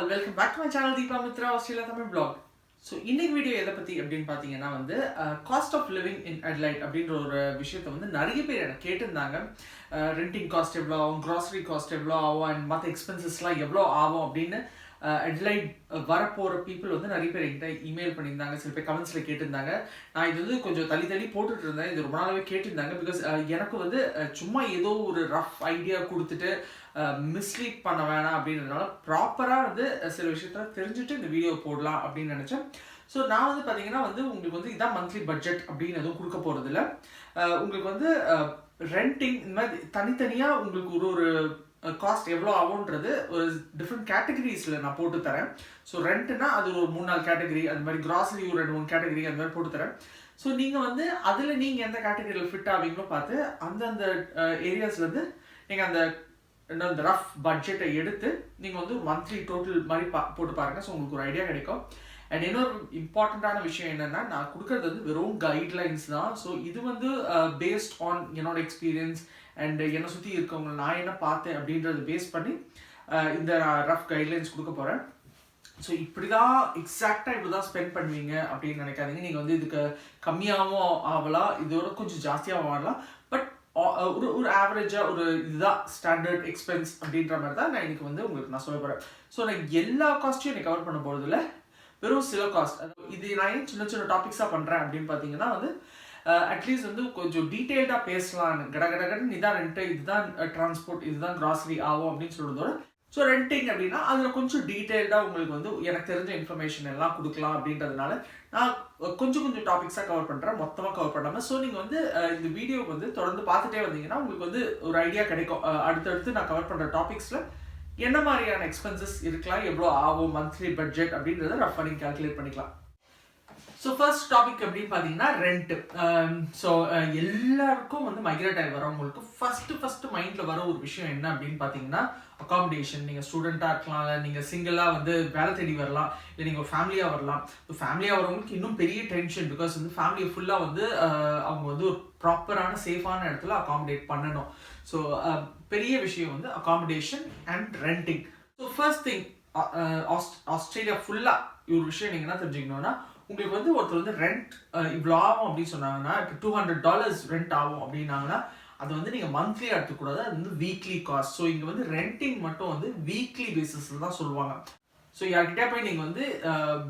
all, welcome back to my channel Deepa Mitra Australia Tamil blog. So இன்னைக்கு video எதை பத்தி அப்படினு பாத்தீங்கன்னா வந்து cost of living in Adelaide அப்படின்ற ஒரு விஷயத்தை வந்து நிறைய பேர் எனக்கு கேட்டிருந்தாங்க. ரெண்டிங் காஸ்ட் எவ்வளோ ஆகும், கிராசரி காஸ்ட் எவ்வளோ ஆகும் அண்ட் மற்ற எக்ஸ்பென்சஸ்லாம் எவ்வளோ ஆகும் அப்படின்னு அட்லைட் வரப்போகிற பீப்புள் வந்து நிறைய பேர் என்கிட்ட இமெயில் பண்ணியிருந்தாங்க, சில பேர் கமெண்ட்ஸில் கேட்டிருந்தாங்க. நான் இது வந்து கொஞ்சம் தள்ளி போட்டுட்டு இருந்தேன், இது ரொம்ப நாளாகவே கேட்டிருந்தாங்க. பிகாஸ் எனக்கு வந்து சும்மா ஏதோ ஒரு ரஃப் ஐடியா கொடுத்துட்டு மிஸ்லீட் பண்ண வேணாம் அப்படின்றதுனால ப்ராப்பராக வந்து சில விஷயத்த தெரிஞ்சுட்டு இந்த வீடியோ போடலாம் அப்படின்னு நினச்சேன். ஸோ நான் வந்து பார்த்தீங்கன்னா வந்து உங்களுக்கு வந்து இதான் மந்த்லி பட்ஜெட் அப்படின்னு எதுவும் கொடுக்க போகிறதில்ல. உங்களுக்கு வந்து ரெண்டிங் இந்த மாதிரி தனித்தனியாக உங்களுக்கு ஒரு காஸ்ட் எவ்வளோ ஆகுன்றது ஒரு டிஃப்ரெண்ட் கேட்டகரிஸில் நான் போட்டு தரேன். ஸோ ரெண்ட்னா அது ஒரு 3-4 கேட்டகரி, அது மாதிரி கிராசரி ஒரு 2-3 கேட்டகரி அந்த மாதிரி போட்டு தரேன். ஸோ நீங்கள் வந்து அதில் நீங்கள் எந்த கேட்டகரியில் ஃபிட் ஆவீங்களோ பார்த்து அந்தந்த ஏரியாஸ்லேருந்து நீங்கள் அந்த ரஃப் பட்ஜெட்டை எடுத்து நீங்கள் வந்து மந்த்லி டோட்டல் மாதிரி போட்டு பாருங்கள். ஸோ உங்களுக்கு ஒரு ஐடியா கிடைக்கும். அண்ட் இன்னொரு இம்பார்ட்டண்ட்டான விஷயம் என்னென்னா, நான் கொடுக்குறது வந்து வெறும் கைட்லைன்ஸ் தான். ஸோ இது வந்து பேஸ்ட் ஆன் என்னோட எக்ஸ்பீரியன்ஸ் அண்ட் என்னை சுற்றி இருக்கவங்க நான் என்ன பார்த்தேன் அப்படின்றத பேஸ் பண்ணி இந்த ரஃப் கைட்லைன்ஸ் கொடுக்க போகிறேன். ஸோ இப்படி தான் எக்ஸாக்டாக இப்படி தான் ஸ்பெண்ட் பண்ணுவீங்க அப்படின்னு நினைக்காதீங்க. நீங்கள் வந்து இதுக்கு கம்மியாகவும் ஆகலாம், இதோட கொஞ்சம் ஜாஸ்தியாகவும் ஆகலாம். பட் ஒரு ஆவரேஜாக ஒரு இதுதான் ஸ்டாண்டர்ட் எக்ஸ்பென்ஸ் அப்படின்ற மாதிரி தான் நான் இன்னைக்கு வந்து உங்களுக்கு நான் சொல்ல போகிறேன். ஸோ நான் எல்லா காஸ்ட்டையும் எனக்கு கவர் பண்ண போகிறதில்ல, வெறும் சில காஸ்ட். இது நான் ஏன் சின்ன டாபிக்ஸாக பண்ணுறேன் அப்படின்னு பார்த்தீங்கன்னா வந்து அட்லீஸ்ட் வந்து கொஞ்சம் டீட்டெயில்டாக பேசலான்னு கடன்னு இதான் ரெண்ட்டு, இதுதான் டிரான்ஸ்போர்ட், இதுதான் கிராசரி ஆகும் அப்படின்னு சொல்கிறதோட, ஸோ ரெண்டிங் அப்படின்னா அதில் கொஞ்சம் டீட்டெயில்டாக உங்களுக்கு வந்து எனக்கு தெரிஞ்ச இன்ஃபர்மேஷன் எல்லாம் கொடுக்கலாம் அப்படின்றதுனால நான் கொஞ்சம் டாபிக்ஸாக கவர் பண்ணுறேன், மொத்தமாக கவர் பண்ணாமல். ஸோ நீங்கள் வந்து இந்த வீடியோ வந்து தொடர்ந்து பார்த்துட்டே வந்தீங்கன்னா உங்களுக்கு வந்து ஒரு ஐடியா கிடைக்கும். அடுத்தடுத்து நான் கவர் பண்ணுற டாபிக்ஸில் என்ன மாதிரியான எக்ஸ்பென்சஸ் இருக்கலாம், எவ்வளோ ஆகும் மந்த்லி பட்ஜெட் அப்படின்றத ரஃபாக நீங்கள் கால்குலேட் பண்ணிக்கலாம். ஸோ ஃபர்ஸ்ட் டாபிக் அப்படின்னு பார்த்தீங்கன்னா ரெண்ட். ஸோ எல்லாருக்கும் வந்து மைக்ரேட் ஆகி வரவங்களுக்கு ஃபஸ்ட்டு மைண்டில் வர ஒரு விஷயம் என்ன அப்படின்னு பார்த்தீங்கன்னா அக்காமடேஷன். நீங்கள் ஸ்டூடெண்ட்டாக இருக்கலாம், இல்லை நீங்கள் சிங்கிளாக வந்து வேலை தேடி வரலாம், இல்லை நீங்கள் ஒரு ஃபேமிலியாக வரலாம். ஸோ ஃபேமிலியாக வரவங்களுக்கு இன்னும் பெரிய டென்ஷன். பிகாஸ் வந்து ஃபேமிலியை ஃபுல்லாக வந்து அவங்க வந்து ஒரு ப்ராப்பரான சேஃபான இடத்துல அக்காமடேட் பண்ணணும். ஸோ பெரிய விஷயம் வந்து accommodation and renting. So first thing, Australia ஃபுல்லாக ஒரு விஷயம் நீங்கள் என்ன தெரிஞ்சுக்கணுன்னா, உங்களுக்கு வந்து ஒருத்தர் வந்து ரெண்ட் இவ்வளோ ஆகும் அப்படின்னு சொன்னாங்கன்னா, இப்போ $200 ரெண்ட் ஆகும் அப்படின்னாங்கன்னா அது வந்து நீங்கள் மந்த்லி எடுத்துக்கூடாது, அது வந்து வீக்லி காஸ்ட். ஸோ இங்கே வந்து ரெண்டிங் மட்டும் வந்து வீக்லி பேசிஸில் தான் சொல்லுவாங்க. ஸோ யார்கிட்டே போய் நீங்கள் வந்து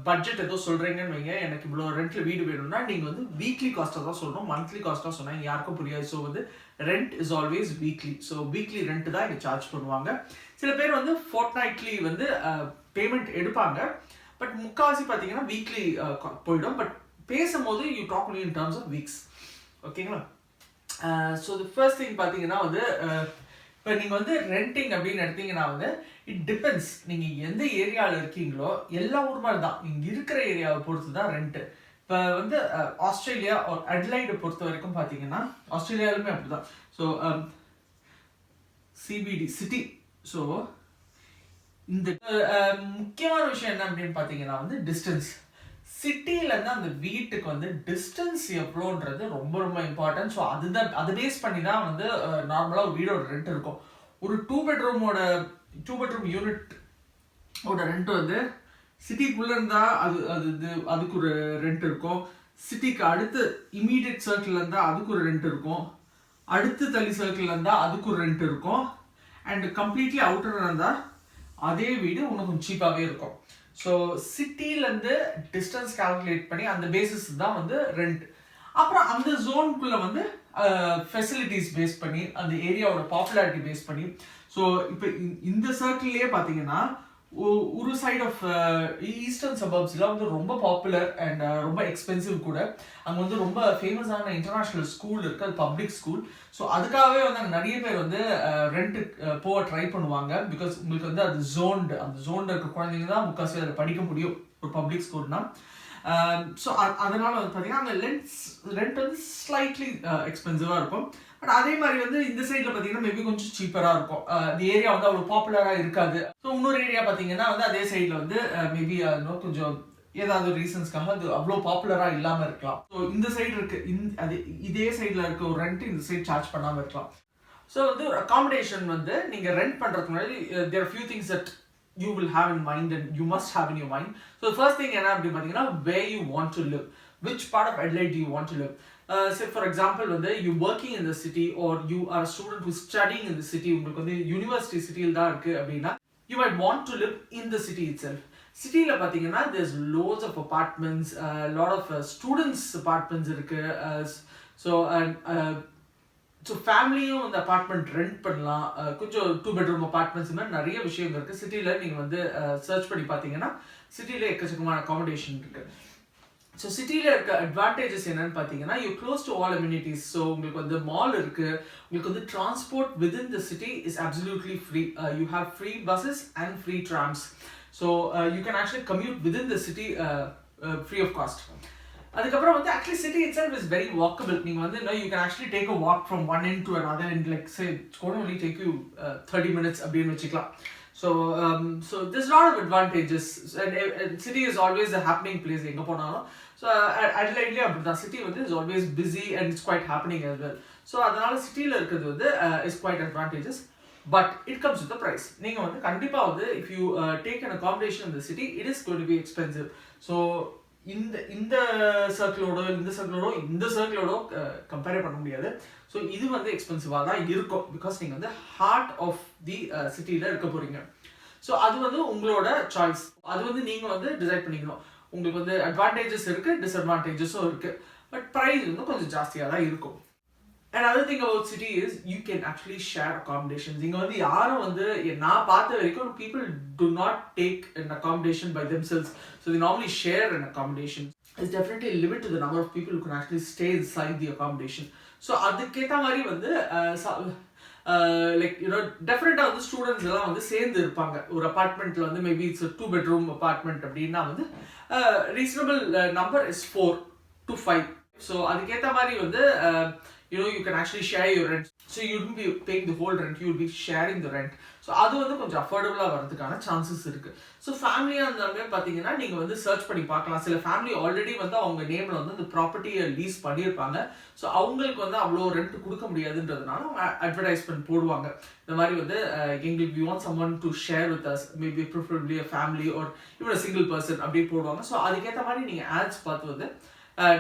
பட்ஜெட் ஏதோ சொல்கிறீங்கன்னு வைங்க, எனக்கு இவ்வளோ ரெண்ட்டில் வீடு வேணும்னா நீங்கள் வந்து வீக்லி காஸ்ட்டாக தான் சொல்லணும், மந்த்லி காஸ்ட்டாக சொன்னால் யாருக்கும் புரியாது. ஸோ வந்து rent is always weekly. So weekly rent தான் இங்கே சார்ஜ் பண்ணுவாங்க. சில பேர் வந்து ஃபோர்ட்நைட்லி வந்து பேமெண்ட் எடுப்பாங்க, பட் முக்கால்வாசி பார்த்தீங்கன்னா வீக்லி போயிடும். பட் பேசும்போது you talk only in terms of weeks, ஓகேங்களா? ஸோ தி ஃபர்ஸ்ட் திங் பார்த்தீங்கன்னா வந்து இப்போ நீங்கள் வந்து ரெண்டிங் அப்படின்னு எடுத்தீங்கன்னா வந்து இட் டிபெண்ட்ஸ், நீங்கள் எந்த ஏரியாவில் இருக்கீங்களோ எல்லா ஊர் மாதிரி தான், நீங்கள் இருக்கிற ஏரியாவை பொறுத்து தான் ரெண்ட்டு. இப்போ வந்து ஆஸ்திரேலியா ஒரு அட்லைடை பொறுத்த வரைக்கும் பார்த்தீங்கன்னா, ஆஸ்திரேலியாலுமே அப்படி தான். So CBT city. ஸோ இந்த முக்கியமான விஷயம் என்ன அப்படின்னு பார்த்தீங்கன்னா வந்து டிஸ்டன்ஸ். சிட்டியிலேருந்து அந்த வீட்டுக்கு வந்து டிஸ்டன்ஸ் எவ்வளோன்றது ரொம்ப இம்பார்ட்டன்ட். ஸோ அதை பேஸ் பண்ணி தான் வந்து நார்மலாக ஒரு வீடோட ரெண்ட் இருக்கும். ஒரு 2 bedroom யூனிட் ஓட ரெண்ட் வந்து சிட்டிக்குள்ளே இருந்தால் அதுக்கு ஒரு ரெண்ட் இருக்கும். சிட்டிக்கு அடுத்து இமீடியட் சர்க்கிள் இருந்தால் அதுக்கு ஒரு ரெண்ட் இருக்கும். அடுத்து தள்ளி சர்க்கிள் இருந்தால் அதுக்கு ஒரு ரெண்ட் இருக்கும். அண்ட் கம்ப்ளீட்லி அவுட்டர் இருந்தால் அதே வீடு இன்னும் கொஞ்சம் சீப்பாகவே இருக்கும். ஸோ சிட்டிலேருந்து டிஸ்டன்ஸ் கால்குலேட் பண்ணி அந்த பேசிஸ் தான் வந்து ரெண்ட். அப்புறம் அந்த ஜோனுக்குள்ளே வந்து ஃபெசிலிட்டிஸ் பேஸ் பண்ணி, அந்த ஏரியாவோட பாப்புலாரிட்டி பேஸ் பண்ணி. ஸோ இப்போ இந்த சர்க்கிள்லேயே பார்த்தீங்கன்னா ஒரு சைட் ஆஃப் ஈஸ்டர்ன் சபர்ப்ஸ்லாம் வந்து ரொம்ப பாப்புலர் அண்ட் ரொம்ப எக்ஸ்பென்சிவ் கூட. அங்கே வந்து ரொம்ப ஃபேமஸான இன்டர்நேஷ்னல் ஸ்கூல் இருக்குது, அது பப்ளிக் ஸ்கூல். ஸோ அதுக்காகவே வந்து அங்கே நிறைய பேர் வந்து ரெண்ட்டு போக ட்ரை பண்ணுவாங்க. பிகாஸ் உங்களுக்கு வந்து அது அந்த ஜோனில் இருக்க குழந்தைங்க தான் முக்கால்வாசி அதில் படிக்க முடியும் ஒரு பப்ளிக் ஸ்கூல்னால். ஸோ அதனால் வந்து பார்த்தீங்கன்னா அந்த ரெண்ட் வந்து ஸ்லைட்லி எக்ஸ்பென்சிவாக இருக்கும். பட் அதே மாதிரி வந்து இந்த சைடில் பார்த்தீங்கன்னா மேபி கொஞ்சம் சீப்பராக இருக்கும். இந்த ஏரியா வந்து அவ்வளோ பாப்புலராக இருக்காது. ஸோ இன்னொரு ஏரியா பார்த்தீங்கன்னா வந்து அதே சைடில் வந்து மேபி கொஞ்சம் ஏதாவது ரீசன்ஸ்க்காக அது அவ்வளோ பாப்புலராக இல்லாமல் இருக்கலாம். ஸோ இந்த சைடு இதே சைடில் இருக்க ஒரு ரெண்ட் இந்த சைடு சார்ஜ் பண்ணாமல் இருக்கலாம். ஸோ வந்து ஒரு அக்காமடேஷன் வந்து நீங்கள் ரெண்ட் பண்ணுறதுக்கு முன்னாடி there are few things that you will have in mind and you must have in your mind. So the first thing என்ன அப்படி பார்த்தீங்கன்னா where you want to live, which part of Adelaide do you want to live. Say for example வந்து you working in the city or you are a student who's studying in the city, உங்களுக்கு வந்து university சிட்டியில் தான் இருக்கு அப்படின்னா you might want to live in the city itself. சிட்டியில் பார்த்தீங்கன்னா there's loads of apartments, a lot of students apartments இருக்கு. So so ஃபேமிலியும் அந்த அப்பார்ட்மெண்ட் ரெண்ட் பண்ணலாம். கொஞ்சம் 2 bedroom அப்பார்ட்மெண்ட்ஸ் மாதிரி நிறைய விஷயங்கள் இருக்குது சிட்டியில். நீங்கள் வந்து சர்ச் பண்ணி பார்த்தீங்கன்னா சிட்டியில் எக்கச்சக்கமான அக்காமடேஷன் இருக்குது. ஸோ சிட்டியில் இருக்க அட்வான்டேஜஸ் என்னன்னு பார்த்தீங்கன்னா you close to all amenities. So உங்களுக்கு வந்து மால் இருக்குது, உங்களுக்கு வந்து transport within the city is absolutely free. You have free buses and free trams. So you can actually commute within the city free of cost. அதுக்கப்புறம் வந்து actually city itself is very walkable. நீங்கள் வந்து you can actually take a walk from one end to another and like say it's going to only take you 30 minutes அப்படின்னு வச்சுக்கலாம். So there's a lot of advantages and city is always a happening place எங்கே போனாலும். So Adelaideலேயே அப்படிதான், city வந்து is always busy and it's quite happening as well. So அதனால சிட்டியில் இருக்கிறது வந்து is quite advantages. But it comes with a price. நீங்கள் வந்து கண்டிப்பாக வந்து if you take an accommodation in the city, it is going to be expensive. So இந்த சர்க்கிளோட இந்த சர்க்கிளோட கம்பேர் பண்ண முடியாது. ஸோ இது வந்து எக்ஸ்பென்சிவாக தான் இருக்கும் பிகாஸ் நீங்கள் வந்து ஹார்ட் ஆஃப் தி சிட்டியில் இருக்க போகிறீங்க. ஸோ அது வந்து உங்களோட சாய்ஸ், அது வந்து நீங்கள் வந்து டிசைட் பண்ணிக்கணும். உங்களுக்கு வந்து அட்வான்டேஜஸ் இருக்குது, டிஸ்அட்வான்டேஜஸும் இருக்குது. பட் ப்ரைஸ் வந்து கொஞ்சம் ஜாஸ்தியாக தான் இருக்கும். And another thing about city is you can actually share accommodations. இங்க வந்து யாரும் வந்து நான் பார்த்த வரைக்கும் people do not take an accommodation by themselves. So they normally share an accommodation. There's definitely a limit to the number of people who can actually stay inside the accommodation. So அதுக்கேற்ற மாதிரி வந்து like டெஃபினட்டாக வந்து students எல்லாம் வந்து சேர்ந்து இருப்பாங்க ஒரு அப்பார்ட்மெண்ட்டில். வந்து மேபி இட்ஸ் 2 bedroom அப்பார்ட்மெண்ட் அப்படின்னா வந்து reasonable number is 4 to 5. So அதுக்கேற்ற மாதிரி வந்து you can actually share your rent. So you wouldn't be paying the whole rent, you will be sharing the rent. So அது வந்து கொஞ்சம் அஃபோர்டபுளாக வரதுக்கான சான்சஸ் இருக்குது. ஸோ ஃபேமிலியாக இருந்தாலுமே பார்த்தீங்கன்னா நீங்கள் வந்து சர்ச் பண்ணி பார்க்கலாம். சில ஃபேமிலி ஆல்ரெடி வந்து அவங்க நேமில் வந்து அந்த ப்ராப்பர்ட்டியை லீஸ் பண்ணியிருப்பாங்க. ஸோ அவங்களுக்கு வந்து அவ்வளோ ரெண்ட் கொடுக்க முடியாதுன்றதுனால அவங்க அட்வர்டைஸ்மெண்ட் போடுவாங்க. இந்த மாதிரி வந்து எங்களுக்கு we want someone to share with us, maybe preferably a family or even a single person அப்படி போடுவாங்க. ஸோ அதுக்கேற்ற மாதிரி நீங்கள் ஆட்ஸ் பார்த்து வந்து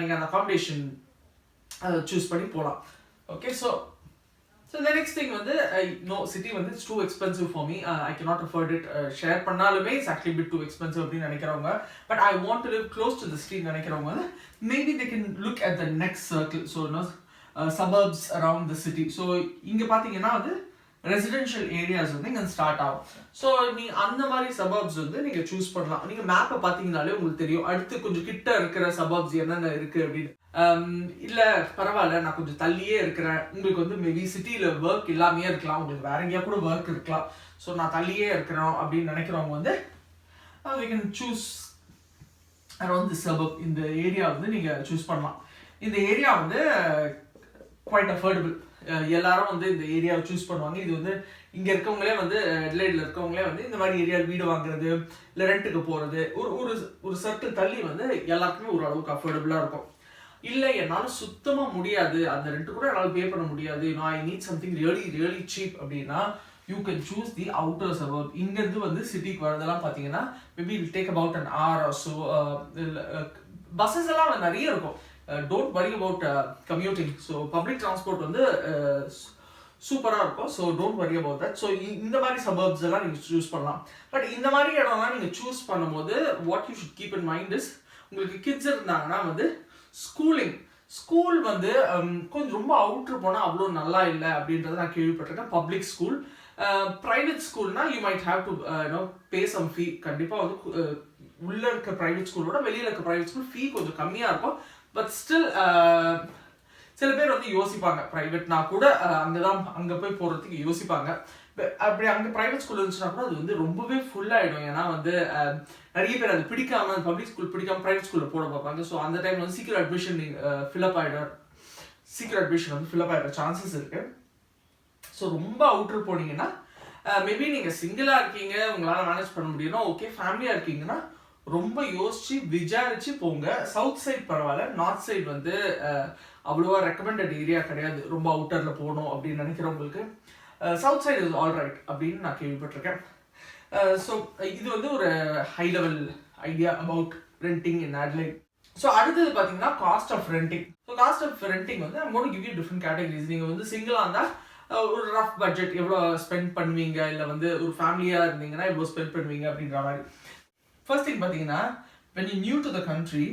நீங்கள் அந்த அக்காமடேஷன் சூஸ் பண்ணி போகலாம். Okay, so the next thing வந்து no city வந்து it's too expensive for me, I cannot afford it. Share பண்ணாலுமே it's actually a bit too expensive அப்படின்னு நினைக்கிறவங்க, but I want to live close to the city நினைக்கிறவங்க வந்து maybe they can look at the next circle. So suburbs around the city. So இங்கே பார்த்தீங்கன்னா வந்து residential areas வந்து இங்கே start ஆகும். ஸோ நீங்கள் அந்த மாதிரி சபர்ப்ஸ் வந்து நீங்கள் சூஸ் பண்ணலாம். நீங்கள் மேப்பை பார்த்தீங்கனாலே உங்களுக்கு தெரியும் அடுத்து கொஞ்சம் கிட்ட இருக்கிற சபர்ப்ஸ் என்னென்ன இருக்குது அப்படின்னு. இல்லை பரவாயில்ல நான் கொஞ்சம் தள்ளியே இருக்கிறேன், உங்களுக்கு வந்து மேபி சிட்டியில் ஒர்க் இல்லாமையே இருக்கலாம், உங்களுக்கு வேற எங்கேயா கூட ஒர்க் இருக்கலாம், ஸோ நான் தள்ளியே இருக்கிறோம் அப்படின்னு நினைக்கிறவங்க வந்து we can choose around the suburb. இந்த ஏரியா வந்து நீங்கள் சூஸ் பண்ணலாம். இந்த ஏரியா வந்து குவைட் அஃபோர்டபுள். எல்லாரும் வந்து இந்த ஏரியாவை சூஸ் பண்ணுவாங்க. இது வந்து இங்கே இருக்கவங்களே வந்து அட்லைடில் இருக்கவங்களே வந்து இந்த மாதிரி ஏரியாவில் வீடு வாங்குறது இல்லை ரெண்ட்டுக்கு போகிறது ஒரு சர்க்கிள் தள்ளி வந்து எல்லாருக்குமே ஓரளவுக்கு அஃபோர்டபுளாக இருக்கும். இல்லை என்னால் சுத்தமாக முடியாது, அந்த ரெண்ட்டு கூட என்னால் பே பண்ண முடியாது, I need something really cheap அப்படின்னா you can choose the outer suburb. இங்கேருந்து வந்து சிட்டிக்கு வரதெல்லாம் பார்த்தீங்கன்னா maybe I'll take about an hour or so. Buses எல்லாம் நிறைய இருக்கும். Don't worry about commuting. So public transport வந்து சூப்பராக இருக்கும். So don't worry about that. So இந்த மாதிரி சபர்ப்ஸ் எல்லாம் நீங்கள் சூஸ் பண்ணலாம். பட் இந்த மாதிரி இடம்லாம் நீங்கள் சூஸ் பண்ணும்போது what you should keep in mind is உங்களுக்கு கிட்ஸ் இருந்தாங்கன்னா வந்து ஸ்கூல் வந்து கொஞ்சம் ரொம்ப அவுட்ரு போனால் அவ்வளோ நல்லா இல்லை அப்படின்றத நான் கேள்விப்பட்டிருக்கேன். பப்ளிக் ஸ்கூல், ப்ரைவேட் ஸ்கூல்னா you might have to pay some fee. கண்டிப்பாக வந்து உள்ளே இருக்க ப்ரைவேட் ஸ்கூலோட வெளியில் இருக்க ப்ரைவேட் ஸ்கூல் ஃபீ கொஞ்சம் கம்மியாக இருக்கும். பட் ஸ்டில் சில பேர் வந்து யோசிப்பாங்க ப்ரைவேட்னா கூட அங்கே போய் போகிறதுக்கு யோசிப்பாங்க. அப்படி அங்கே ப்ரைவேட் ஸ்கூல் இருந்துச்சுன்னா கூட அது வந்து ரொம்பவே ஃபுல்லாகிடும். ஏன்னா வந்து நிறைய பேர் அது பிடிக்காம பப்ளிக் ஸ்கூல் பிடிக்காம ப்ரைவேட் ஸ்கூலில் போட பார்ப்பாங்க. ஸோ அந்த டைம் வந்து சீக்கிரம் அட்மிஷன் வந்து ஃபில்அப் ஆகிடுற சான்சஸ் இருக்குது. ஸோ ரொம்ப அவுட்ரு போனீங்கன்னா மேபி நீங்கள் சிங்கிளாக இருக்கீங்க, உங்களால் மேனேஜ் பண்ண முடியும்னா ஓகே. ஃபேமிலியாக இருக்கீங்கன்னா ரொம்ப யோசிச்சு விசாரிச்சு போங்க. சவுத் சைட் பரவாயில்ல, நார்த் சைட் வந்து அவ்வளோவா ரெக்கமெண்டட் ஏரியா கிடையாது ரொம்ப அவுட்டரில் போகணும் அப்படின்னு நினைக்கிறவங்களுக்கு. South side is all right அப்படின்னு நான் கேள்விப்பட்டிருக்கேன். ஸோ இது வந்து ஒரு high level idea about renting in Adelaide. So அடுத்தது பார்த்தீங்கன்னா cost of renting. So cost of renting வந்து I'm going to give you different categories. நீங்கள் வந்து சிங்கிளாக இருந்தால் ஒரு ரஃப் பட்ஜெட் எவ்வளோ ஸ்பெண்ட் பண்ணுவீங்க, இல்லை வந்து ஒரு ஃபேமிலியாக இருந்தீங்கன்னா எவ்வளோ ஸ்பெண்ட் பண்ணுவீங்க அப்படின்ற மாதிரி. ஃபர்ஸ்ட் திங் பார்த்தீங்கன்னா, when you're new to the country,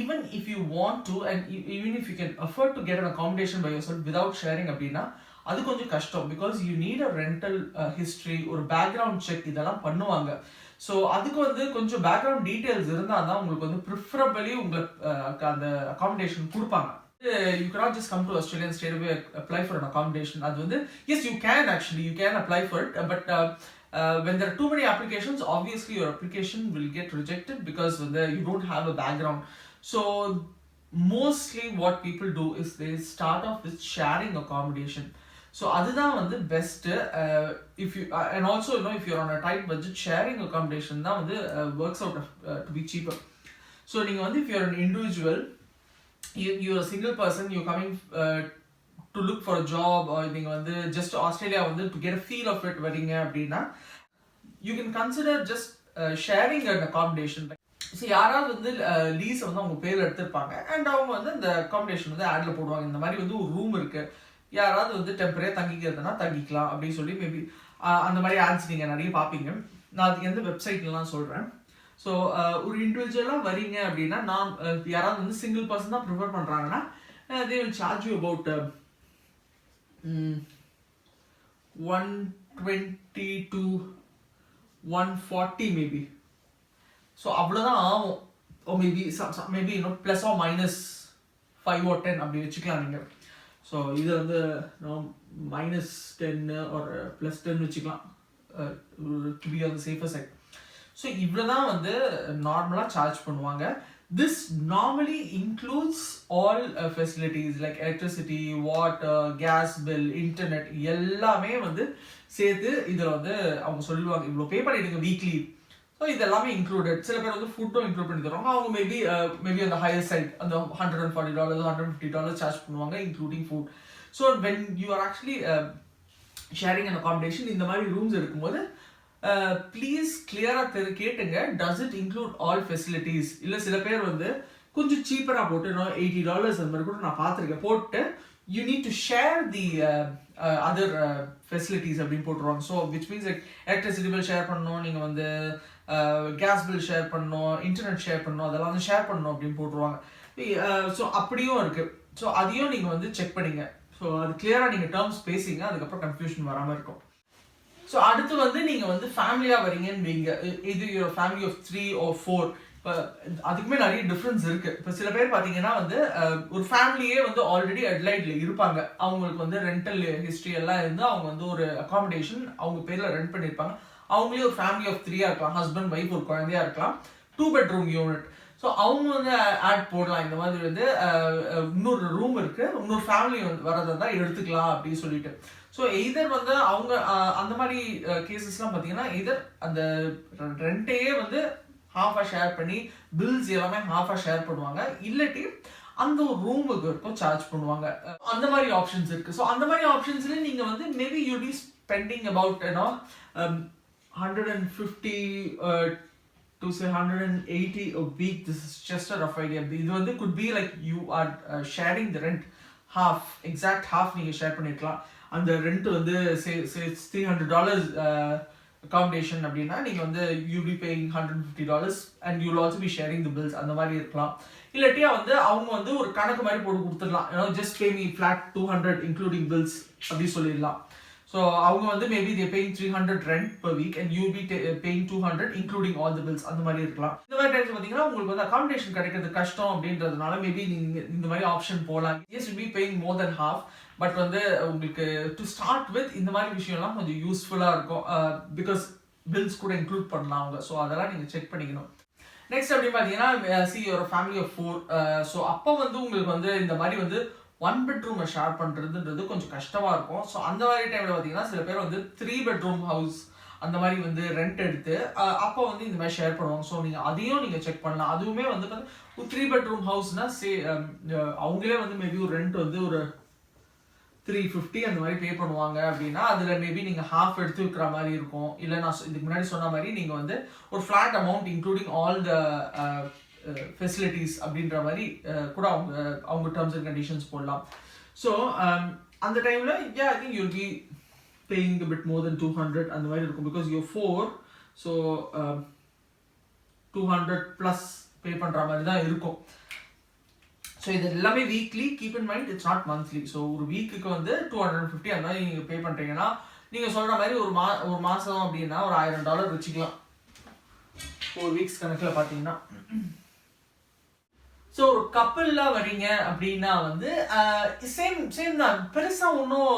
even if you want to and even if you can afford to get an accommodation by yourself without sharing அப்படின்னா அது கொஞ்சம் கஷ்டம். Because you need a rental history, ஒரு background check இதெல்லாம் பண்ணுவாங்க. So அதுக்கு வந்து கொஞ்சம் பேக்ரவுண்ட் டீட்டெயில்ஸ் இருந்தால் தான் உங்களுக்கு வந்து ப்ரிஃபரபிளி உங்களுக்கு அந்த அகாமடேஷன் கொடுப்பாங்க. You cannot just come to Australia and straight away apply for an accommodation. அது வந்து yes you can apply for it, but when there are too many applications, obviously your application will get rejected because you don't have a background. So mostly what people do is they start off with sharing accommodation. So அதுதான் வந்து best. if you and also if you're on a tight budget, sharing accommodation தான் வந்து works out to be cheaper. So நீங்க வந்து if you're an individual, you're a single person, you're coming to look for a job, or நீங்க வந்து just Australia வந்து to get a feel of it வரீங்க அப்படின்னா you can consider just sharing an accommodation. So யாராவது வந்து லீஸை வந்து அவங்க பேர் எடுத்திருப்பாங்க அண்ட் அவங்க வந்து அந்த அகாமடேஷன் வந்து ஆட்ல போடுவாங்க. இந்த மாதிரி வந்து ஒரு ரூம் இருக்கு, யாராவது வந்து டெம்பரரியாக தங்கிக்கிறதுனா தங்கிக்கலாம் அப்படின்னு சொல்லி மேபி அந்த மாதிரி ஆட்ஸ் நீங்கள் நிறைய பார்ப்பீங்க. நான் அதுக்கு எந்த வெப்சைட்லாம் சொல்கிறேன். ஸோ ஒரு இண்டிவிஜுவலாக வரீங்க அப்படின்னா நான் யாராவது வந்து சிங்கிள் பர்சன் தான் ப்ரிஃபர் பண்ணுறாங்கன்னா they will charge you about $120 to $140 maybe. So அவ்வளோதான் ஆகும். Oh maybe plus or minus 5 or 10 அப்படி வச்சுக்கலாம் நீங்கள். ஸோ இது வந்து -10 or +10 வச்சுக்கலாம் to be on the safer side. So இவ்வளோ தான் வந்து நார்மலாக சார்ஜ் பண்ணுவாங்க. This normally includes all facilities like electricity, water, gas bill, internet எல்லாமே வந்து சேர்த்து இதில் வந்து அவங்க சொல்லுவாங்க இவ்வளோ பே பண்ணிடுங்க வீக்லி. ஸோ இதெல்லாமே இன்க்ளூடட். சில பேர் வந்து ஃபுட்டும் இன்க்ளூட் பண்ணி தருவாங்க. அவங்க மேபி அந்த ஹையர் சைட் அந்த $140 $150 சார்ஜ் பண்ணுவாங்க including food. So when you are actually sharing and accommodation இந்த மாதிரி ரூம்ஸ் இருக்கும்போது ப்ளீஸ் கிளியராக கேட்டுங்க, does it include all facilities. இல்லை சில பேர் வந்து கொஞ்சம் சீப்பராக போட்டு $80 அந்த மாதிரி கூட நான் பார்த்துருக்கேன் போட்டு you need to share the other facilities அப்படின்னு போட்டுருவாங்க. So which means like electricity bill share பண்ணணும், நீங்கள் வந்து கேஸ் பில் ஷேர் பண்ணணும், இன்டர்நெட் ஷேர் பண்ணணும், அதெல்லாம் வந்து ஷேர் பண்ணணும் அப்படின்னு போட்டுருவாங்க. ஸோ அப்படியும் இருக்குது. ஸோ அதையும் நீங்கள் வந்து செக் பண்ணிங்க. ஸோ அது கிளியராக நீங்கள் டேர்ம்ஸ் பேசிங்க, அதுக்கப்புறம் கன்ஃபியூஷன் வராமல் இருக்கும். ஸோ அடுத்து வந்து நீங்கள் வந்து ஃபேமிலியாக வரீங்கன்னு வைங்க, இது ஃபேமிலி ஆஃப் 3 or 4. இப்போ அதுக்குமே நிறைய டிஃப்ரென்ஸ் இருக்குது. இப்போ சில பேர் பார்த்தீங்கன்னா வந்து ஒரு ஃபேமிலியே வந்து ஆல்ரெடி அட்லைடில் இருப்பாங்க, அவங்களுக்கு வந்து ரெண்டல் ஹிஸ்ட்ரி எல்லாம் இருந்து அவங்க வந்து ஒரு அகாமடேஷன் அவங்க பேரில் ரெண்ட் பண்ணியிருப்பாங்க. அவங்களே ஒரு ஃபேமிலி ஆஃப் 3 இருக்கலாம், ஹஸ்பண்ட் ஒய்ஃப் ஒரு குழந்தையா இருக்கலாம், 2 bedroom யூனிட். ஸோ அவங்க வந்து ஆட் போடலாம் இந்த மாதிரி வந்து இன்னொரு ரூம் இருக்குது, இன்னொரு ஃபேமிலி வந்து வரதை தான் எடுத்துக்கலாம் அப்படின்னு சொல்லிட்டு. ஸோ எய்தர் வந்து அவங்க அந்த மாதிரி கேசஸ்லாம் பார்த்தீங்கன்னா எய்தர் அந்த ரெண்ட்டையே வந்து ஹாஃபாக ஷேர் பண்ணி பில்ஸ் எல்லாமே ஹாஃபாக ஷேர் பண்ணுவாங்க, இல்லாட்டி அந்த ஒரு ரூமுக்கு இருக்கும் சார்ஜ் பண்ணுவாங்க. அந்த மாதிரி ஆப்ஷன்ஸ் இருக்குது. ஸோ அந்த மாதிரி ஆப்ஷன்ஸ்ல நீங்கள் வந்து maybe you B spending about $150 to say $180 a week. This is just a rough idea. இது வந்து could be like you are sharing the rent exact half நீங்கள் ஷேர் பண்ணிருக்கலாம். அந்த ரெண்ட் வந்து say it's $300 accommodation அப்படின்னா நீங்கள் வந்து you be paying $150 and you'll also be sharing the bills அந்த மாதிரி இருக்கலாம். இல்லாட்டியா வந்து அவங்க வந்து ஒரு கணக்கு மாதிரி போட்டு கொடுத்துடலாம், just pay me flat $200 including bills அப்படி சொல்லிடலாம். ஸோ அவங்க வந்து maybe they paying $300 rent per week and you'll be paying $200 including all the bills அந்த மாதிரி இருக்கலாம். இந்த மாதிரி டைம்ஸ் பார்த்தீங்கன்னா உங்களுக்கு வந்து அகாமடேஷன் கிடைக்கிறது கஷ்டம் அப்படின்றதுனால மேபி நீங்கள் இந்த மாதிரி ஆப்ஷன் போகலாம். yes you'll be paying more than half, but வந்து உங்களுக்கு டு ஸ்டார்ட் வித் இந்த மாதிரி விஷயம்லாம் கொஞ்சம் யூஸ்ஃபுல்லாக இருக்கும். பிகாஸ் பில்ஸ் கூட இன்க்ளூட் பண்ணலாம் அவங்க. ஸோ அதெல்லாம் நீங்கள் செக் பண்ணிக்கணும். நெக்ஸ்ட் அப்படின்னு பார்த்தீங்கன்னா ஒரு ஃபேமிலி ஆஃப் 4. ஸோ அப்போ வந்து உங்களுக்கு வந்து இந்த மாதிரி வந்து 1 bedroom ஷேர் பண்ணுறதுன்றது கொஞ்சம் கஷ்டமாக இருக்கும். ஸோ அந்த மாதிரி டைமில் பார்த்தீங்கன்னா சில பேர் வந்து 3 bedroom ஹவுஸ் அந்த மாதிரி வந்து ரெண்ட் எடுத்து அப்போ வந்து இந்த மாதிரி ஷேர் பண்ணுவாங்க. ஸோ நீங்கள் அதையும் நீங்கள் செக் பண்ணலாம். அதுவுமே வந்து ஒரு 3 bedroom ஹவுஸ்னால் அவங்களே வந்து மேபி ஒரு ரெண்ட் வந்து ஒரு 350 அந்த மாதிரி பே பண்ணுவாங்க அப்படின்னா அதில் மேபி நீங்கள் ஹாஃப் எடுத்து வைக்கிற மாதிரி இருக்கும். இல்லை நான் இதுக்கு முன்னாடி சொன்ன மாதிரி நீங்கள் வந்து ஒரு flat amount including all the facilities அப்படின்ற மாதிரி கூட அவங்க டேர்ம்ஸ் அண்ட் கண்டிஷன்ஸ் போடலாம். ஸோ அந்த டைமில் I think you'll be paying a bit more than 200 அந்த மாதிரி இருக்கும். பிகாஸ் you're 4, ஸோ 200 ப்ளஸ் பே பண்ணுற மாதிரி தான் இருக்கும். ஸோ இது எல்லாமே weekly, keep in mind it's not monthly. So ஒரு வீக்குக்கு வந்து 250 அந்த மாதிரி நீங்கள் பே பண்ணுறீங்கன்னா நீங்கள் சொல்கிற மாதிரி ஒரு மாதம் அப்படின்னா ஒரு $1000 வச்சுக்கலாம் 4 வீக்ஸ் கணக்கில் பார்த்தீங்கன்னா. ஸோ ஒரு கப்பல்லாம் வரீங்க அப்படின்னா வந்து சேம் தான், பெருசாக ஒன்றும்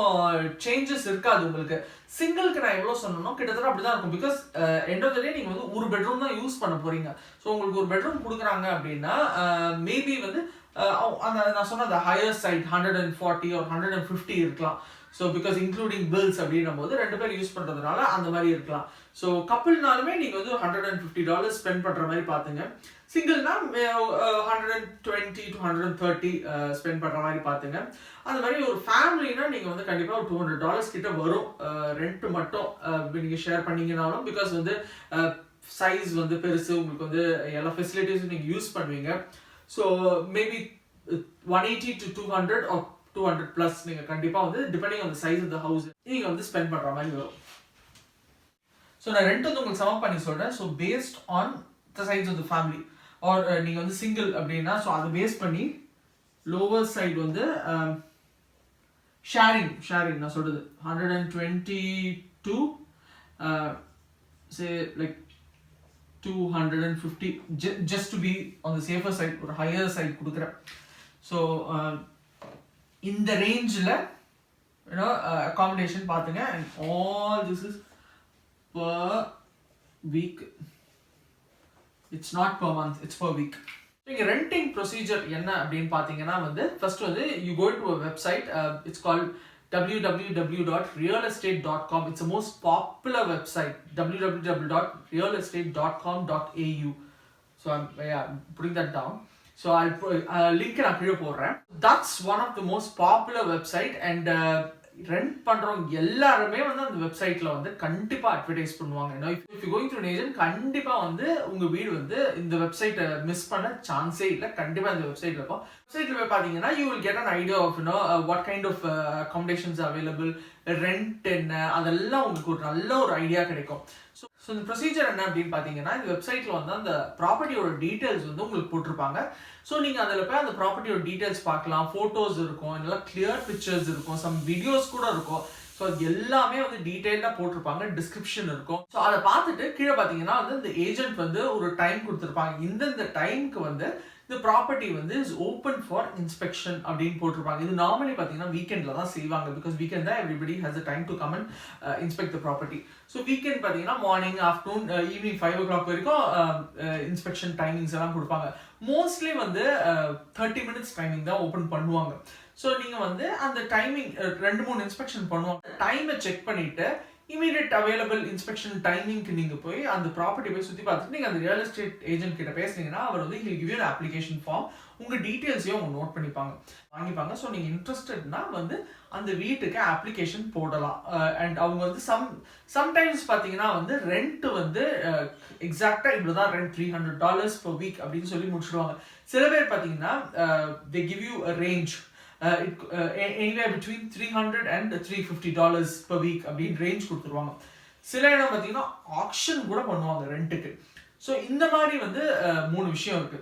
சேஞ்சஸ் இருக்காது உங்களுக்கு. சிங்கிளுக்கு நான் எவ்வளோ சொன்னோம் கிட்டத்தட்ட அப்படி தான் இருக்கும். பிகாஸ் எண்ட் ஆஃப் த டே நீங்கள் வந்து ஒரு பெட்ரூம் தான் யூஸ் பண்ண போகிறீங்க. ஸோ உங்களுக்கு ஒரு பெட்ரூம் கொடுக்குறாங்க அப்படின்னா மேபி வந்து அந்த நான் சொன்ன அந்த ஹையர் சைட் 140 or 150 இருக்கலாம். ஸோ பிகாஸ் இன்க்ளூடிங் பில்ஸ் அப்படின்னும் போது 2 பேர் யூஸ் பண்ணுறதுனால அந்த மாதிரி இருக்கலாம். ஸோ கப்பிள்னாலுமே நீங்கள் வந்து $150 ஸ்பெண்ட் பண்ணுற மாதிரி பார்த்துங்க. சிங்கிள்னா 120 to 130 ஸ்பெண்ட் பண்ணுற மாதிரி பார்த்துங்க. அந்த மாதிரி ஒரு ஃபேமிலினா நீங்கள் வந்து கண்டிப்பாக ஒரு $200 கிட்ட வரும் ரெண்ட் மட்டும் நீங்கள் ஷேர் பண்ணீங்கனாலும். பிகாஸ் வந்து சைஸ் வந்து பெருசு, உங்களுக்கு வந்து எல்லா ஃபெசிலிட்டிஸும் நீங்கள் யூஸ் பண்ணுவீங்க. So maybe 180 to 200 or 200 plus நீங்கள் கண்டிப்பாக வந்து depending on the size of the house நீங்கள் வந்து ஸ்பெண்ட் பண்ணுற மாதிரி வரும். ஸோ நான் ரெண்ட் வந்து உங்களுக்கு சமம் பண்ணி சொல்கிறேன். So based on the size of the family or நீங்கள் வந்து சிங்கிள் அப்படின்னா ஸோ அதை பேஸ் பண்ணி லோவர் சைடு வந்து ஷேரிங் நான் சொல்கிறது 122 say like 250 just to be on the safer side or higher side கொடுக்குறேன். ஸோ இந்த ரேஞ்சில் accommodation பார்த்துங்க. and all this is per week, it's not per month, it's per week. இங்கே renting procedure என்ன அப்படின்னு பார்த்தீங்கன்னா வந்து ஃபர்ஸ்ட் வந்து you go to a website, it's called www.realestate.com. it's the most popular website, www.realestate.com.au. so I'm putting that down. so I'll link நான் கீழே போடுறேன். that's one of the most popular website and rent பண்றவங்க எல்லாருமே வந்து அந்த வெப்சைட்ல வந்து கண்டிப்பா அட்வர்டைஸ் பண்ணுவாங்க. if you going through an agent கண்டிப்பா வந்து உங்க வீடு வந்து இந்த வெப்சைட்டை மிஸ் பண்ண சான்ஸே இல்லை. கண்டிப்பா இந்த வெப்சைட்ல இருக்கும். வெப்சைட்ல போய் பாத்தீங்கன்னா you will get an idea of what kind of accommodations are available, rent என்ன, அதெல்லாம் உங்களுக்கு ஒரு நல்ல ஒரு ஐடியா கிடைக்கும். ஸோ இந்த ப்ரொசீஜர் என்ன அப்படின்னு பார்த்தீங்கன்னா இந்த வெப்சைட்டில் வந்து அந்த ப்ராப்பர்ட்டியோட டீட்டெயில்ஸ் வந்து உங்களுக்கு போட்டிருப்பாங்க. ஸோ நீங்கள் அதில் போய் அந்த ப்ராப்பர்ட்டியோட டீட்டெயில்ஸ் பார்க்கலாம், ஃபோட்டோஸ் இருக்கும், நல்லா கிளியர் பிக்சர்ஸ் இருக்கும், சம் வீடியோஸ் கூட இருக்கும். ஸோ அது எல்லாமே வந்து டீட்டெயிலாக போட்டிருப்பாங்க, டிஸ்கிரிப்ஷன் இருக்கும். ஸோ அதை பார்த்துட்டு கீழே பார்த்தீங்கன்னா வந்து இந்த ஏஜென்ட் வந்து ஒரு டைம் கொடுத்துருப்பாங்க. இந்த டைமுக்கு வந்து இந்த ப்ராப்பர்ட்டி வந்து இஸ் ஓப்பன் ஃபார் இன்ஸ்பெக்ஷன் அப்படின்னு போட்டிருப்பாங்க. இது நார்மலி பார்த்தீங்கன்னா வீக்கெண்டில் தான் செய்வாங்க. பிகாஸ் வீக்கெண்ட் தான் everybody has a time to come and inspect the property. So weekend பார்த்தீங்கன்னா மார்னிங், ஆஃப்டர்நூன், ஈவினிங் 5 o'clock வரைக்கும் இன்ஸ்பெக்ஷன் டைமிங்ஸ் எல்லாம் கொடுப்பாங்க. மோஸ்ட்லி வந்து 30 minutes டைமிங் தான் ஓப்பன் பண்ணுவாங்க. ஸோ நீங்கள் வந்து அந்த டைமிங் 2-3 இன்ஸ்பெக்ஷன் பண்ணுவாங்க. டைமை செக் பண்ணிவிட்டு இமீடியட் அவைலபிள் இன்ஸ்பெக்ஷன் டைமிங்க்கு நீங்கள் போய் அந்த ப்ராப்பர்ட்டி போய் சுற்றி பார்த்துட்டு நீங்கள் அந்த ரியல் எஸ்டேட் ஏஜென்ட் கிட்ட பேசுனீங்கன்னா அவர் வந்து he'll give you an application form, உங்கள் டீட்டெயில்ஸையும் அவங்க நோட் வாங்கிப்பாங்க. ஸோ நீங்கள் இன்ட்ரெஸ்டட்னா வந்து அந்த வீட்டுக்கு அப்ளிகேஷன் போடலாம். அண்ட் அவங்க வந்து சம்டைம்ஸ் பார்த்தீங்கன்னா வந்து ரெண்ட் வந்து எக்ஸாக்டாக இவ்வளோ தான் ரெண்ட் $300 per week அப்படின்னு சொல்லி முடிச்சிடுவாங்க. சில பேர் பார்த்தீங்கன்னா they give you a range, anywhere between $300 and $350 per week அப்படின்னு ரேஞ்ச் கொடுத்துருவாங்க. சில இடம் பார்த்தீங்கன்னா ஆக்ஷன் கூட பண்ணுவாங்க ரெண்ட்டுக்கு. ஸோ இந்த மாதிரி வந்து 3 விஷயம் இருக்கு.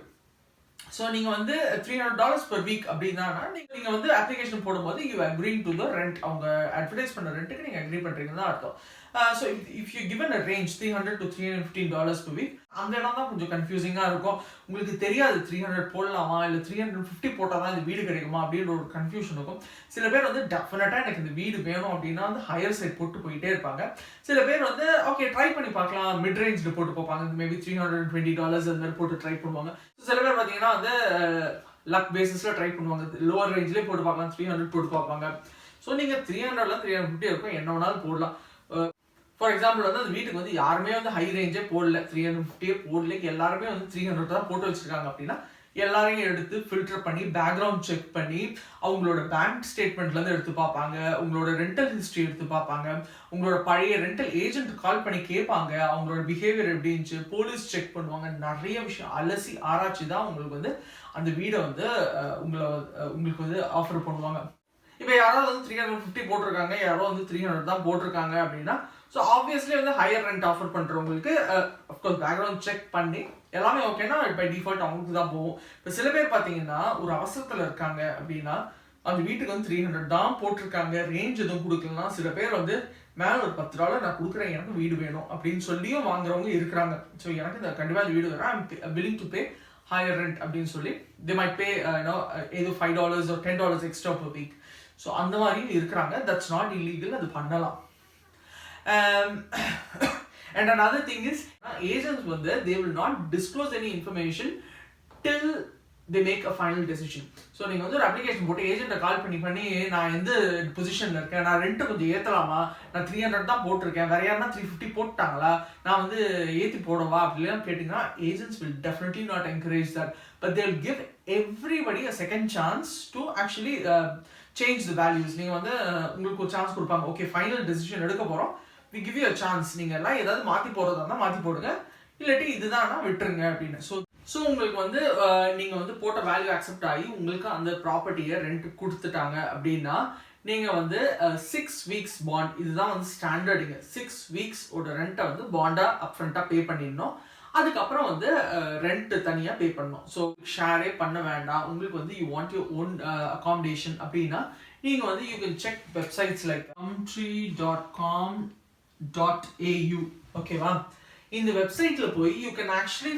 ஸோ நீங்கள் வந்து $300 per week அப்படின்னா நீங்கள் வந்து அப்ளிகேஷன் போடும்போது யூ அக்ரீங் டு த ரெண்ட், அவங்க அட்வர்டைஸ் பண்ண ரெண்ட்டுக்கு நீங்கள் அக்ரி பண்ணுறீங்கன்னு தான் அர்த்தம். So if you given a range $300 to $315 per week, அந்த இடம் தான் கொஞ்சம் கன்ஃபியூசிங்காக இருக்கும். உங்களுக்கு தெரியாது 300 போடலாமா இல்லை 350 போட்டால் தான் இந்த வீடு கிடைக்குமா அப்படின்ற ஒரு கன்ஃபியூஷன் இருக்கும். சில பேர் வந்து டெஃபினட்டாக எனக்கு இந்த வீடு வேணும் அப்படின்னா வந்து ஹையர் சைட் போட்டு போயிட்டே இருப்பாங்க. சில பேர் வந்து ஓகே ட்ரை பண்ணி பார்க்கலாம், மிட் ரேஞ்சில் போட்டு பார்ப்பாங்க, மேபி $320 அந்த மாதிரி போட்டு ட்ரை பண்ணுவாங்க. சில பேர் பார்த்தீங்கன்னா வந்து லக் பேசிஸில் ட்ரை பண்ணுவாங்க, லோவர் ரேஞ்சிலே போட்டு பார்க்கலாம், 300 போட்டு பார்ப்பாங்க. ஸோ நீங்கள் 300 350 இருக்கும், என்ன வேணாலும் போடலாம். ஃபார் எக்ஸாம்பிள் வந்து அந்த வீட்டுக்கு வந்து யாருமே வந்து ஹை ரேஞ்சே போடல, 350 போடல, எல்லாருமே வந்து 300 தான் போட்டு வச்சிருக்காங்க அப்படின்னா எல்லாரையும் எடுத்து ஃபில்டர் பண்ணி பேக்ரவுண்ட் செக் பண்ணி அவங்களோட பேங்க் ஸ்டேட்மெண்ட்லேருந்து எடுத்து பார்ப்பாங்க, உங்களோட ரெண்டல் ஹிஸ்ட்ரி எடுத்து பார்ப்பாங்க, உங்களோட பழைய ரெண்டல் ஏஜென்ட் கால் பண்ணி கேட்பாங்க, அவங்களோட பிஹேவியர் எப்படி இருந்துச்சு, போலீஸ் செக் பண்ணுவாங்க. நிறைய விஷயம் அலசி ஆராய்ச்சி தான் உங்களுக்கு வந்து அந்த வீடை வந்து உங்களுக்கு வந்து ஆஃபர் பண்ணுவாங்க. இப்போ யாராவது வந்து 350 போட்டிருக்காங்க, யாரோ வந்து 300 தான் போட்டிருக்காங்க அப்படின்னா, ஸோ ஆப்வியஸ்லி வந்து ஹையர் ரெண்ட் ஆஃபர் பண்ணுறவங்களுக்கு அஃப்கோர்ஸ் பேக்ரவுண்ட் செக் பண்ணி எல்லாமே ஓகேனா பை டிஃபால்ட் அவங்களுக்கு தான் போகும். இப்போ சில பேர் பார்த்தீங்கன்னா ஒரு அவசரத்தில் இருக்காங்க அப்படின்னா அந்த வீட்டுக்கு வந்து 300 தான் போட்டிருக்காங்க, ரேஞ்ச் எதுவும் கொடுக்கலன்னா சில பேர் வந்து மேலே ஒரு $10 நான் கொடுக்குறேன், எனக்கு வீடு வேணும் அப்படின்னு சொல்லியும் வாங்குறவங்க இருக்கிறாங்க. ஸோ எனக்கு இந்த கண்டிப்பாக இந்த வீடு வேணும், I'm willing to pay higher rent அப்படின்னு சொல்லி தே மைட் பே ஏதோ $5 or $10 extra per week. So அந்த மாதிரியும் இருக்கிறாங்க. தட்ஸ் நாட் இல்லீகல், அது பண்ணலாம். And another thing is agents வந்து they will not disclose any information till they make a final decision. So நீங்கள் வந்து ஒரு அப்ளிகேஷன் போட்டு ஏஜென்ட்டை கால் பண்ணி நான் எந்த பொசிஷனில் இருக்கேன், நான் ரெண்ட்டு கொஞ்சம் ஏற்றலாமா, நான் 300 தான் போட்டிருக்கேன், வேற யாருன்னா 350 போட்டாங்களா, நான் வந்து ஏற்றி போடவா அப்படிலாம் கேட்டிங்கன்னா agents will definitely not encourage that, but they will give everybody a second chance to actually change the values. நீங்கள் வந்து உங்களுக்கு ஒரு சான்ஸ் கொடுப்பாங்க, ஓகே ஃபைனல் டெசிஷன் எடுக்க போகிறோம், we give you a chance, நீங்கள் எல்லாம் ஏதாவது மாற்றி போகிறதா இருந்தால் மாற்றி போடுங்க, இல்லாட்டி இதுதான்னா விட்டுருங்க அப்படின்னு. ஸோ உங்களுக்கு வந்து நீங்கள் வந்து போட்ட வேல்யூ அக்செப்ட் ஆகி உங்களுக்கு அந்த ப்ராப்பர்ட்டியை ரெண்ட் கொடுத்துட்டாங்க அப்படின்னா நீங்கள் வந்து 6 weeks பாண்ட், இதுதான் வந்து ஸ்டாண்டர்டுங்க. 6 weeks ரெண்ட்டை வந்து பாண்டாக அப்ஃப்ரண்ட்டாக பே பண்ணிடணும். அதுக்கப்புறம் வந்து ரெண்ட் தனியாக பே பண்ணணும். ஸோ ஷேரே பண்ண வேண்டாம். உங்களுக்கு வந்து you want your own accommodation அப்படின்னா நீங்கள் வந்து you can check websites like country.com.au. ஓகேவா? இந்த வெப்சைட்டில் போய் யூ கேன் ஆக்சுவலி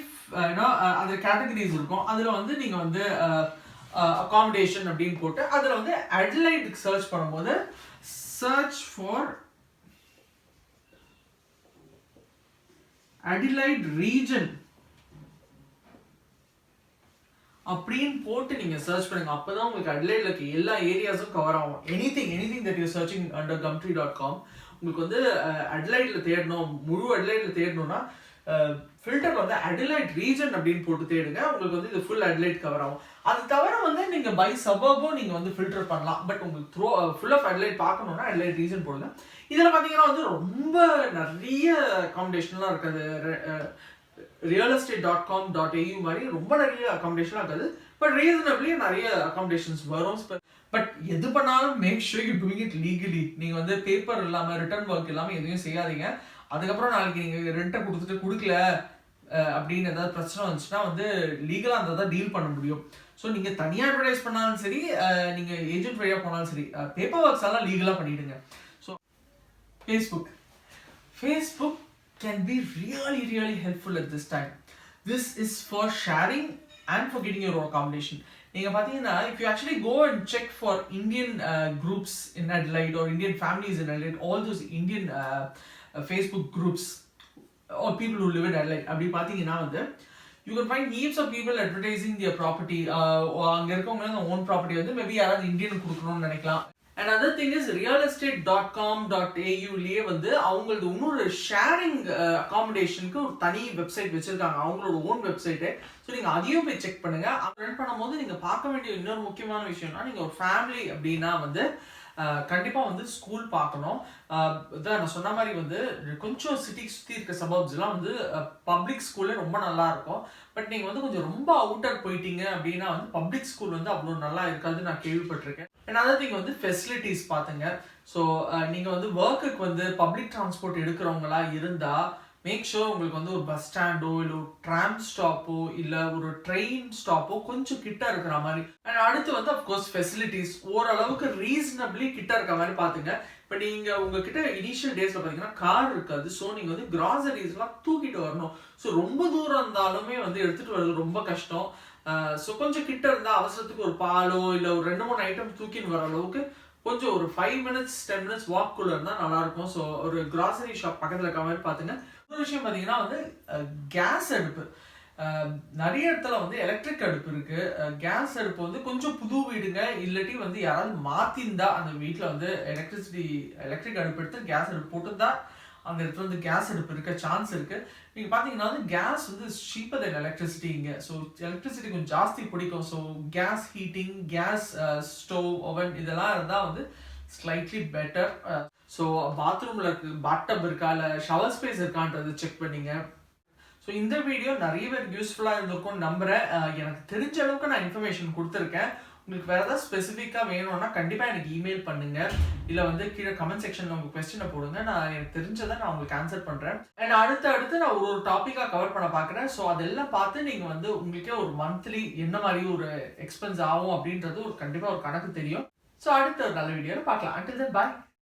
அதில் கேட்டகரிஸ் இருக்கும். அதில் வந்து நீங்கள் வந்து accommodation அப்படின்னு போட்டு அதில் வந்து அடிலைடுக்கு சர்ச் பண்ணும்போது சர்ச் ஃபார் Adelaide region அப்படின்னு போட்டு நீங்க சர்ச் பண்ணுங்க. அப்பதான் உங்களுக்கு அடிலைட்ல இருக்க எல்லா ஏரியாஸும் கவர் ஆகும். Anything that you searching under gumtree.com. உங்களுக்கு வந்து அடிலைட்ல தேடணும், முழு அடிலைட்ல தேடணும்னா ஃபில்டர் வந்து அடிலைட் ரீஜன் அப்படின்னு போட்டு தேடுங்க. உங்களுக்கு வந்து இது ஃபுல் அடிலைட் கவர் ஆகும். அது தவிர வந்து நீங்க பை சபர்பும் நீங்க வந்து ஃபில்டர் பண்ணலாம். பட் உங்களுக்கு ஃபுல் ஆஃப் அடிலைட் பார்க்கணும்னா அடிலைட் ரீஜன் போடுங்க. இதில் பார்த்தீங்கன்னா வந்து ரொம்ப நிறைய அகாமடேஷன்லாம் இருக்காது. realestate.com.au மாதிரி ரொம்ப நிறைய அகாமடேஷன்லாம் இருக்காது. பட் ரீசனபிளி நிறைய அகாமடேஷன்ஸ் வரும். பட் எது பண்ணாலும் make sure you doing it legally. நீங்கள் வந்து பேப்பர் இல்லாமல் ரிட்டர்ன் ஒர்க் இல்லாமல் எதுவும் செய்யாதீங்க. அதுக்கப்புறம் நாளைக்கு நீங்கள் ரெண்ட்டை கொடுக்கல அப்படின்னு ஏதாவது பிரச்சனை வந்துச்சுன்னா வந்து லீகலாக இருந்தால் தான் டீல் பண்ண முடியும். ஸோ நீங்கள் தனியாக அட்வர்டைஸ் பண்ணாலும் சரி, நீங்கள் ஏஜென்ட் வழியாக போனாலும் சரி, பேப்பர் ஒர்க்ஸ் எல்லாம் லீகலாக பண்ணிவிடுங்க. So Facebook can be really helpful at this time. This is for sharing and for getting your own accommodation. நீங்க பாத்தீங்கன்னா if you actually go and check for Indian groups in Adelaide or Indian families in Adelaide, all those Indian Facebook groups or people who live in Adelaide, அப்படி பாத்தீங்கன்னா வந்து you can find heaps of people advertising their property. அங்க இருக்கவங்க own property வந்து maybe யாராவது Indian கொடுக்கணும்னு நினைக்கலாம். Another thing is realestate.com.au லியே வந்து அவங்களது இன்னொரு ஷேரிங் அகாமடேஷனுக்கு ஒரு தனி வெப்சைட் வச்சிருக்காங்க, அவங்களோட ஓன் வெப்சைட்டு. ஸோ நீங்கள் அதையும் போய் செக் பண்ணுங்க. ரன் பண்ணும்போது நீங்கள் பார்க்க வேண்டிய இன்னொரு முக்கியமான விஷயம்னா, நீங்கள் ஒரு ஃபேமிலி அப்படின்னா வந்து கண்டிப்பாக வந்து ஸ்கூல் பார்க்கணும். இதான் நான் சொன்ன மாதிரி வந்து கொஞ்சம் சிட்டி சுற்றி இருக்க சபர்ப்ஸ்லாம் வந்து பப்ளிக் ஸ்கூல்லே ரொம்ப நல்லா இருக்கும். பட் நீங்கள் வந்து கொஞ்சம் ரொம்ப அவுட்டர் போயிட்டீங்க அப்படின்னா வந்து பப்ளிக் ஸ்கூல் வந்து அவ்வளோ நல்லா இருக்காதுன்னு நான் கேள்விப்பட்டிருக்கேன். அனதர் திங் வந்து ஃபெசிலிட்டிஸ் பார்த்துங்க. ஸோ நீங்கள் வந்து ஒர்க்குக்கு வந்து பப்ளிக் டிரான்ஸ்போர்ட் எடுக்கிறவங்களா இருந்தால் மேக் ஷோர் உங்களுக்கு வந்து ஒரு பஸ் ஸ்டாண்டோ இல்லை ஒரு ட்ராம் ஸ்டாப்போ இல்லை ஒரு ட்ரெயின் ஸ்டாப்போ கொஞ்சம் கிட்ட இருக்கிற மாதிரி. அண்ட் அடுத்து வந்து அஃப்கோர்ஸ் ஃபெசிலிட்டிஸ் ஓரளவுக்கு ரீசனபிளி கிட்ட இருக்கிற மாதிரி பார்த்துங்க. இப்போ நீங்கள் உங்ககிட்ட இனிஷியல் டேஸில் பார்த்தீங்கன்னா கார் இருக்காது. ஸோ நீங்கள் வந்து கிராசரிஸ்லாம் தூக்கிட்டு வரணும். ஸோ ரொம்ப தூரம் இருந்தாலுமே வந்து எடுத்துகிட்டு வர்றது ரொம்ப கஷ்டம். ஸோ கொஞ்சம் கிட்ட இருந்தால் அவசரத்துக்கு ஒரு பாலோ இல்லை ஒரு 2-3 ஐட்டம் தூக்கின்னு வர அளவுக்கு கொஞ்சம் ஒரு 5 minutes 10 minutes வாக்குள்ளே இருந்தால் நல்லாயிருக்கும். ஸோ ஒரு கிராசரி ஷாப் பக்கத்தில் இருக்க மாதிரி பார்த்துங்க. ஒரு விஷயம் பார்த்தீங்கன்னா வந்து கேஸ் அடுப்பு நிறைய இடத்துல வந்து எலக்ட்ரிக் அடுப்பு இருக்கு. கேஸ் அடுப்பு வந்து கொஞ்சம் புது வீடுங்க இல்லாட்டி வந்து யாராவது மாத்திருந்தா அந்த வீட்டில் வந்து எலக்ட்ரிக் அடுப்பு எடுத்து கேஸ் அடுப்பு போட்டுருந்தா அங்கே இடத்துல வந்து கேஸ் அடுப்பு இருக்க சான்ஸ் இருக்குது. நீங்கள் பார்த்தீங்கன்னா வந்து கேஸ் வந்து சீப்பர் தென் எலக்ட்ரிசிட்டி இங்கே. ஸோ எலக்ட்ரிசிட்டி கொஞ்சம் ஜாஸ்தி பிடிக்கும். So gas heating, gas stove, oven இதெல்லாம் இருந்தால் வந்து ஸ்லைட்லி பெட்டர். ஸோ பாத்ரூமில் இருக்கு பாத்டப் இருக்கா இல்லை ஷவர் ஸ்பேஸ் இருக்கான்றது செக் பண்ணிங்க. ஸோ இந்த வீடியோ நிறைய பேருக்கு யூஸ்ஃபுல்லாக இருந்திருக்கும்னு நம்புகிறேன். எனக்கு தெரிஞ்ச அளவுக்கு நான் இன்ஃபர்மேஷன் கொடுத்துருக்கேன். உங்களுக்கு வேறு ஏதாவது ஸ்பெசிஃபிக்காக வேணும்னா கண்டிப்பாக எனக்கு இமெயில் பண்ணுங்கள், இல்லை வந்து கீழே கமெண்ட் செக்ஷனில் உங்கள் கொஸ்டினை போடுங்க. நான் எனக்கு தெரிஞ்சதை நான் உங்களுக்கு ஆன்சர் பண்ணுறேன். அண்ட் அடுத்து நான் ஒரு டாப்பிக்காக கவர் பண்ண பார்க்குறேன். ஸோ அதெல்லாம் பார்த்து நீங்கள் வந்து உங்களுக்கே ஒரு மந்த்லி என்ன மாதிரி ஒரு எக்ஸ்பென்ஸ் ஆகும் அப்படின்றது ஒரு கண்டிப்பாக ஒரு கணக்கு தெரியும். ஸோ அடுத்த ஒரு நல்ல வீடியோவில் பார்க்கலாம். அண்டில் தென் பாய்.